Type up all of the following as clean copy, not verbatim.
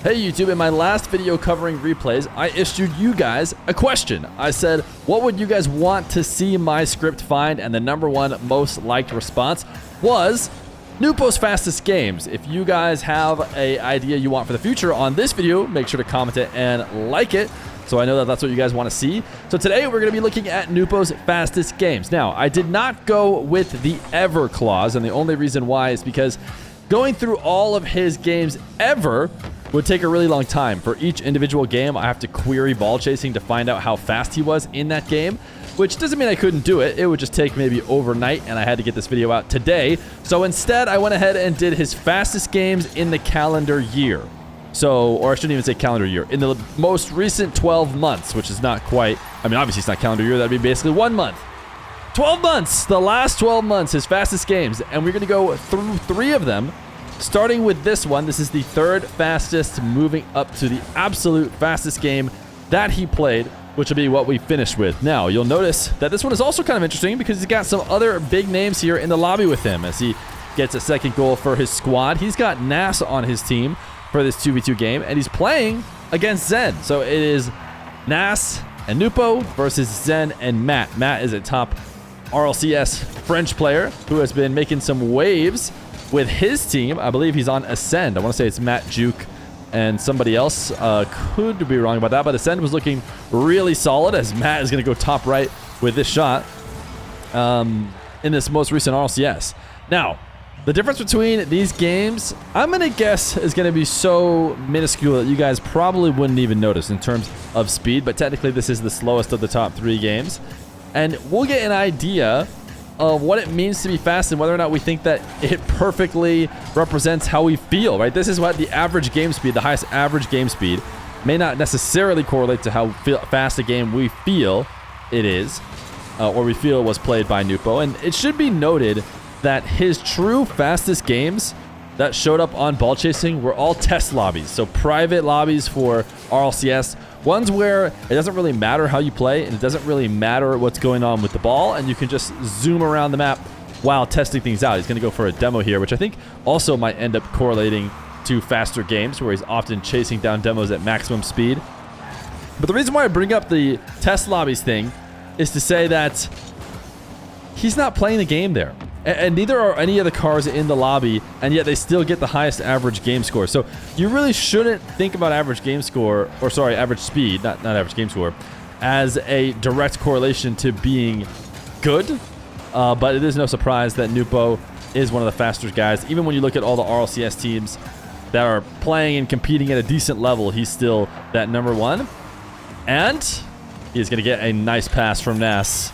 Hey YouTube, in my last video covering replays, I issued you guys a question. I said, what would you guys want to see my script find? And the #1 most liked response was Nwpo's fastest games. If you guys have an idea you want for the future on this video, make sure to comment it and like it, so I know that that's what you guys want to see. So today we're going to be looking at Nwpo's fastest games. Now, I did not go with the ever clause, and the only reason why is because going through all of his games ever would take a really long time. For each individual game, I have to query ball chasing to find out how fast he was in that game, which doesn't mean I couldn't do it. It would just take maybe overnight, and I had to get this video out today. So instead, I went ahead and did his fastest games in the calendar year. So, or I shouldn't even say calendar year, in the most recent 12 months, which is not quite, I mean, obviously it's not calendar year, that'd be basically 1 month. 12 months, the last 12 months, his fastest games, and we're gonna go through 3 of them. Starting with this one, this is the 3rd fastest, moving up to the absolute fastest game that he played, which will be what we finish with. Now, you'll notice that this one is also kind of interesting because he's got some other big names here in the lobby with him as he gets a second goal for his squad. He's got Nas on his team for this 2v2 game, and he's playing against Zen. So it is Nas and Nwpo versus Zen and Matt. Matt is a top RLCS French player who has been making some waves with his team. I believe he's on Ascend. I want to say it's Matt Juke and somebody else. Could be wrong about that, but Ascend was looking really solid as Matt is going to go top right with this shot in this most recent RLCS. Now, the difference between these games, I'm going to guess, is going to be so minuscule that you guys probably wouldn't even notice in terms of speed, but technically this is the slowest of the top 3 games. And we'll get an idea of what it means to be fast and whether or not we think that it perfectly represents how we feel, right? This is what the average game speed, the highest average game speed, may not necessarily correlate to how fast a game we feel it is, or we feel was played by Nwpo. And it should be noted that his true fastest games that showed up on ball chasing were all test lobbies. So private lobbies for RLCS, ones where it doesn't really matter how you play and it doesn't really matter what's going on with the ball, and you can just zoom around the map while testing things out. He's going to go for a demo here, which I think also might end up correlating to faster games where he's often chasing down demos at maximum speed. But the reason why I bring up the test lobbies thing is to say that he's not playing the game there. And neither are any of the cars in the lobby, and yet they still get the highest average game score. So you really shouldn't think about average game score, or sorry, average speed, not average game score, as a direct correlation to being good. But it is no surprise that Nwpo is one of the fastest guys. Even when you look at all the RLCS teams that are playing and competing at a decent level, he's still that #1. And he's going to get a nice pass from Nas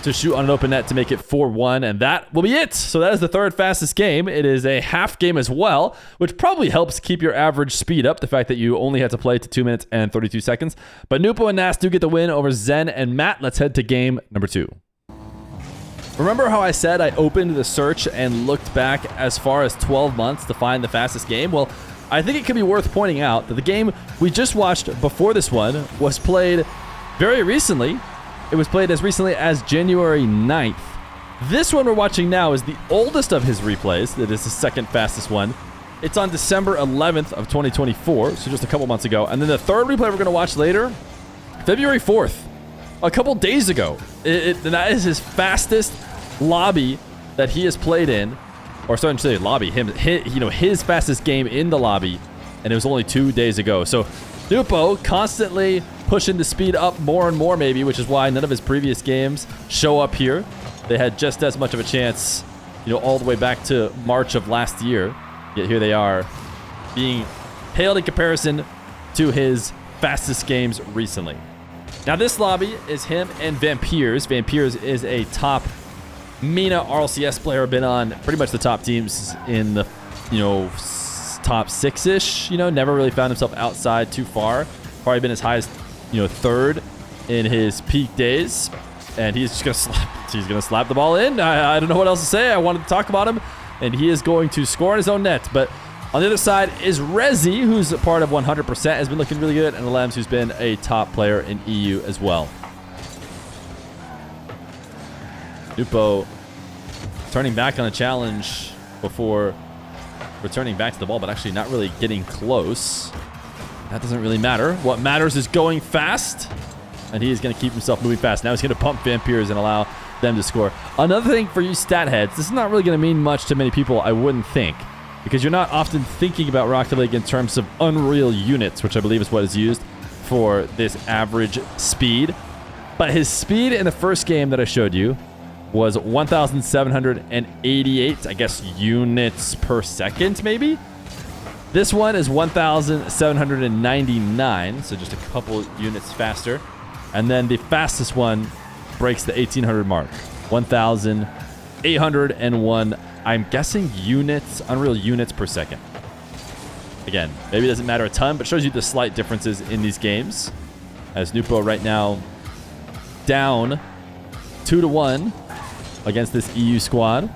to shoot on an open net to make it 4-1, and that will be it. So that is the 3rd fastest game. It is a half game as well, which probably helps keep your average speed up, the fact that you only had to play to 2 minutes and 32 seconds. But Nwpo and Nas do get the win over Zen and Matt. Let's head to game #2. Remember how I said I opened the search and looked back as far as 12 months to find the fastest game? Well, I think it could be worth pointing out that the game we just watched before this one was played very recently. It was played as recently as January 9th. This one we're watching now is the oldest of his replays. It is the 2nd fastest one. It's on December 11th of 2024, so just a couple months ago. And then the 3rd replay we're going to watch later, February 4th, a couple days ago. That is his fastest lobby that he has played in, or starting to say lobby, his fastest game in the lobby, and it was only 2 days ago. So Nwpo constantly pushing the speed up more and more, maybe, which is why none of his previous games show up here. They had just as much of a chance, all the way back to March of last year. Yet here they are, being hailed in comparison to his fastest games recently. Now, this lobby is him and Vampirs. Vampirs is a top MENA RLCS player, been on pretty much the top teams in the, top 6-ish. Never really found himself outside too far. Probably been as high as 3rd in his peak days, and he's just gonna slap the ball in. I don't know what else to say. I wanted to talk about him, and he is going to score on his own net. But on the other side is Rezi, who's a part of 100%, has been looking really good, and Lems, who's been a top player in EU as well. Nwpo turning back on a challenge before returning back to the ball, but actually not really getting close. That doesn't really matter. What matters is going fast. And he is going to keep himself moving fast. Now he's going to pump Vampires and allow them to score. Another thing for you stat heads, this is not really going to mean much to many people, I wouldn't think. Because you're not often thinking about Rocket League in terms of unreal units, which I believe is what is used for this average speed. But his speed in the first game that I showed you was 1,788, I guess, units per second, maybe? This one is 1,799, so just a couple units faster. And then the fastest one breaks the 1,800 mark, 1,801, I'm guessing units, unreal units per second. Again, maybe it doesn't matter a ton, but shows you the slight differences in these games. As Nwpo right now down 2-1 against this EU squad.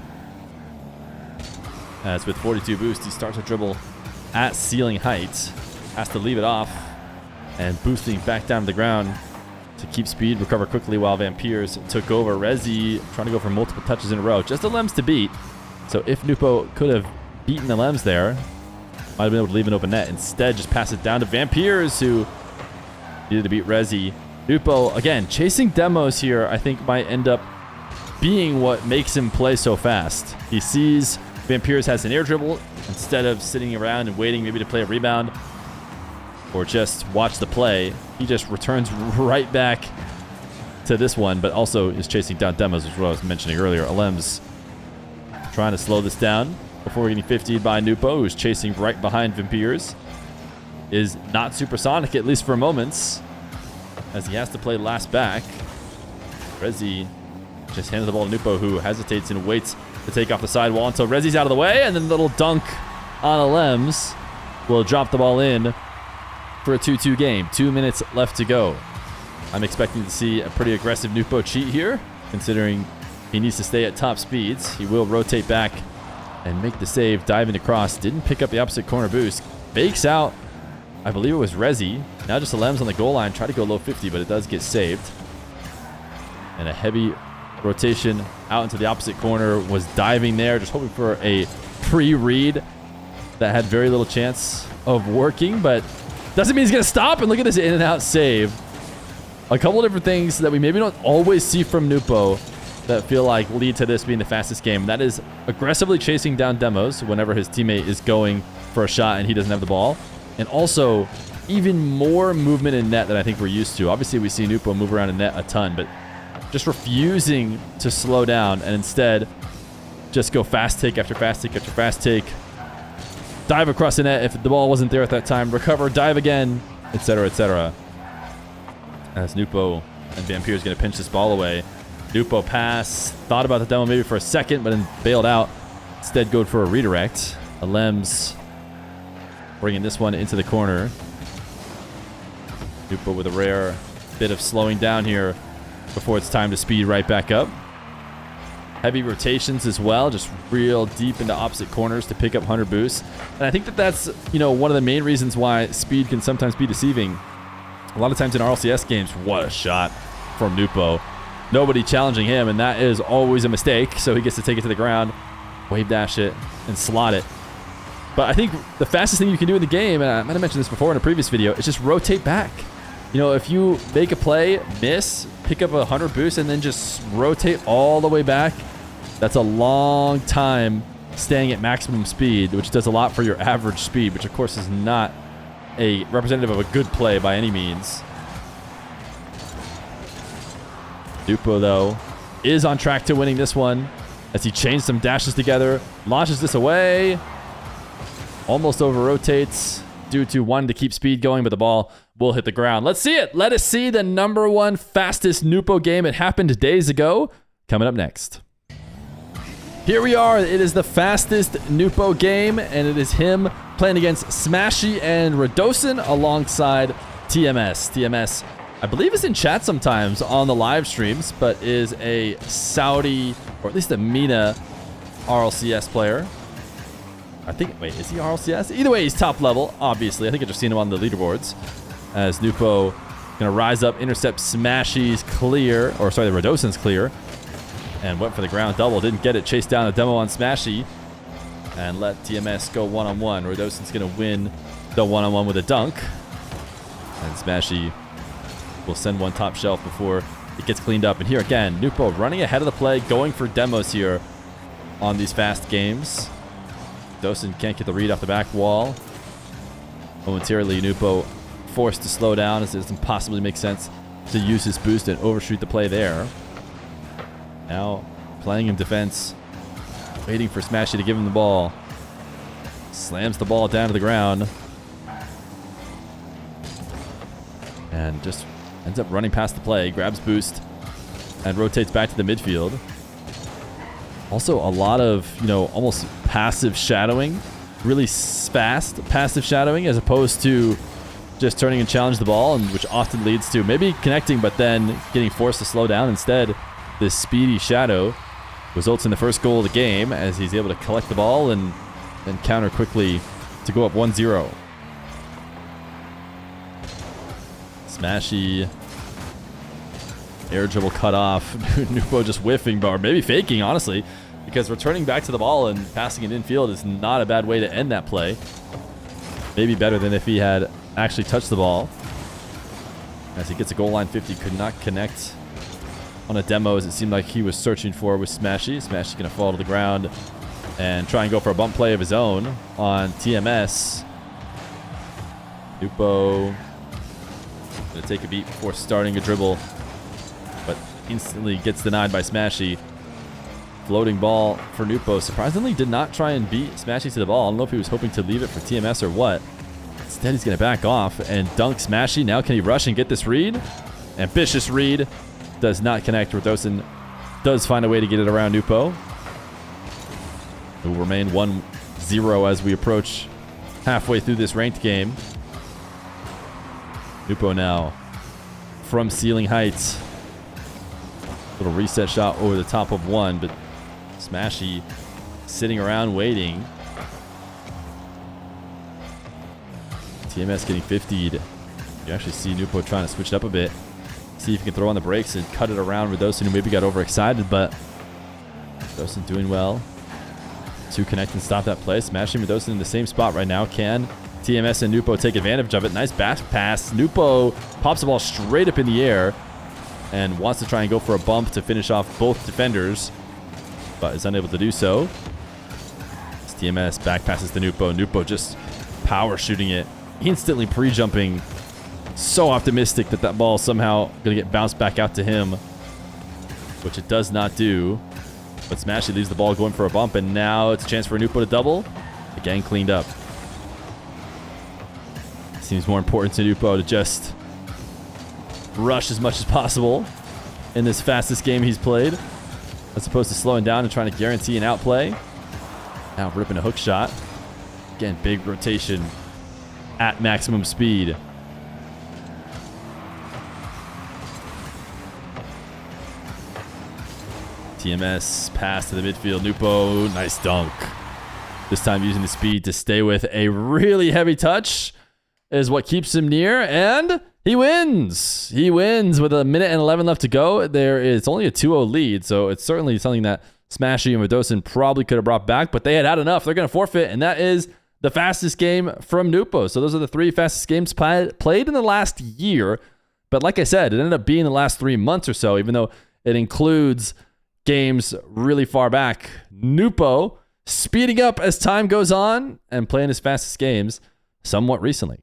As with 42 boost, he starts to dribble at ceiling height. Has to leave it off and boosting back down to the ground to keep speed, recover quickly while Vampires took over. Rezi trying to go for multiple touches in a row. Just the Lems to beat. So if Nwpo could have beaten the Lems there, might have been able to leave an open net. Instead, just pass it down to Vampires, who needed to beat Rezi. Nwpo, again, chasing demos here, I think might end up being what makes him play so fast. He sees Vampires has an air dribble. Instead of sitting around and waiting maybe to play a rebound or just watch the play, he just returns right back to this one, but also is chasing down demos, which is what I was mentioning earlier. Alem's trying to slow this down before getting 50'd by Nwpo, who's chasing right behind Vampires. Is not supersonic, at least for moments, as he has to play last back. Rezi just hands the ball to Nwpo, who hesitates and waits to take off the sidewall until Rezi's out of the way, and then the little dunk on Alems will drop the ball in for a 2-2 game. 2 minutes left to go. I'm expecting to see a pretty aggressive Nwpo cheat here, considering he needs to stay at top speeds. He will rotate back and make the save, diving across. Didn't pick up the opposite corner boost. Fakes out. I believe it was Rezi. Now just Alems on the goal line. Try to go low 50, but it does get saved. And a heavy rotation out into the opposite corner. Was diving there, just hoping for a pre-read that had very little chance of working, but doesn't mean he's going to stop. And look at this in and out save. A couple of different things that we maybe don't always see from Nwpo that feel like lead to this being the fastest game. That is aggressively chasing down demos whenever his teammate is going for a shot and he doesn't have the ball. And also even more movement in net than I think we're used to. Obviously, we see Nwpo move around in net a ton, but just refusing to slow down and instead just go fast take after fast take after fast take. Dive across the net if the ball wasn't there at that time. Recover, dive again, etc., etc. As Nwpo and Vampire is going to pinch this ball away. Nwpo pass. Thought about the demo maybe for a second, but then bailed out. Instead, go for a redirect. Alems bringing this one into the corner. Nwpo with a rare bit of slowing down here before it's time to speed right back up. Heavy rotations as well, just real deep into opposite corners to pick up 100 boosts. And I think that that's, one of the main reasons why speed can sometimes be deceiving. A lot of times in RLCS games, what a shot from Nwpo. Nobody challenging him, and that is always a mistake. So he gets to take it to the ground, wave dash it, and slot it. But I think the fastest thing you can do in the game, and I might have mentioned this before in a previous video, is just rotate back. If you make a play, miss, pick up 100 boosts, and then just rotate all the way back, that's a long time staying at maximum speed, which does a lot for your average speed, which of course is not a representative of a good play by any means. Nwpo, though, is on track to winning this one as he chains some dashes together, launches this away, almost over rotates due to wanting to keep speed going, but the ball will hit the ground. Let's see it. Let us see the #1 fastest Nwpo game. It happened days ago. Coming up next. Here we are. It is the fastest Nwpo game, and it is him playing against Smashy and Radosin alongside TMS. TMS, I believe, is in chat sometimes on the live streams, but is a Saudi, or at least a MENA RLCS player. I think, wait, is he RLCS? Either way, he's top level, obviously. I think I've just seen him on the leaderboards. As Nwpo gonna rise up, intercept Smashy's clear, or sorry, the Radosin's clear, and went for the ground double. Didn't get it. Chased down a demo on Smashy and let TMS go one-on-one. Radosin's gonna win the one-on-one with a dunk. And Smashy will send one top shelf before it gets cleaned up. And here again, Nwpo running ahead of the play, going for demos here on these fast games. Dosen can't get the read off the back wall. Momentarily, Nwpo forced to slow down as it doesn't possibly make sense to use his boost and overshoot the play there. Now playing in defense, waiting for Smashy to give him the ball. Slams the ball down to the ground. And just ends up running past the play, grabs boost, and rotates back to the midfield. Also a lot of, almost passive shadowing. Really fast passive shadowing as opposed to just turning and challenge the ball, and which often leads to maybe connecting but then getting forced to slow down. Instead, this speedy shadow results in the first goal of the game as he's able to collect the ball and then counter quickly to go up 1-0. Smashy. Air dribble cut off. Nwpo just whiffing, or maybe faking, honestly, because returning back to the ball and passing it infield is not a bad way to end that play. Maybe better than if he had actually touched the ball. As he gets a goal line 50, could not connect on a demo as it seemed like he was searching for with Smashy. Smashy's going to fall to the ground and try and go for a bump play of his own on TMS. Nwpo going to take a beat before starting a dribble, but instantly gets denied by Smashy. Floating ball for Nwpo. Surprisingly did not try and beat Smashy to the ball. I don't know if he was hoping to leave it for TMS or what. Instead, he's going to back off and dunk Smashy. Now can he rush and get this read? Ambitious read. Does not connect. Dosen does find a way to get it around Nwpo. It will remain 1-0 as we approach halfway through this ranked game. Nwpo now from ceiling heights. Little reset shot over the top of one, but Smashy sitting around waiting. TMS getting 50'd. You actually see Nwpo trying to switch it up a bit. See if he can throw on the brakes and cut it around Dosen, who maybe got overexcited, but Dosen doing well to connect and stop that play. Smashing Dosen in the same spot right now. Can TMS and Nwpo take advantage of it? Nice back pass. Nwpo pops the ball straight up in the air and wants to try and go for a bump to finish off both defenders, but is unable to do so. As TMS back passes to Nwpo. Nwpo just power shooting it, instantly pre-jumping. So optimistic that that ball somehow going to get bounced back out to him, which it does not do. But Smashy leaves the ball going for a bump, and now it's a chance for Nwpo to double. Again, cleaned up. Seems more important to Nwpo to just rush as much as possible in this fastest game he's played, as opposed to slowing down and trying to guarantee an outplay. Now ripping a hook shot. Again, big rotation at maximum speed. TMS pass to the midfield. Nwpo, nice dunk. This time using the speed to stay with a really heavy touch is what keeps him near, and he wins. He wins with 1 minute and 11 left to go. It's only a 2-0 lead, so it's certainly something that Smashy and Dosen probably could have brought back, but they had enough. They're going to forfeit, and that is the fastest game from Nwpo. So those are the 3 fastest games played in the last year. But like I said, it ended up being the last 3 months or so, even though it includes games really far back. Nwpo speeding up as time goes on and playing his fastest games somewhat recently.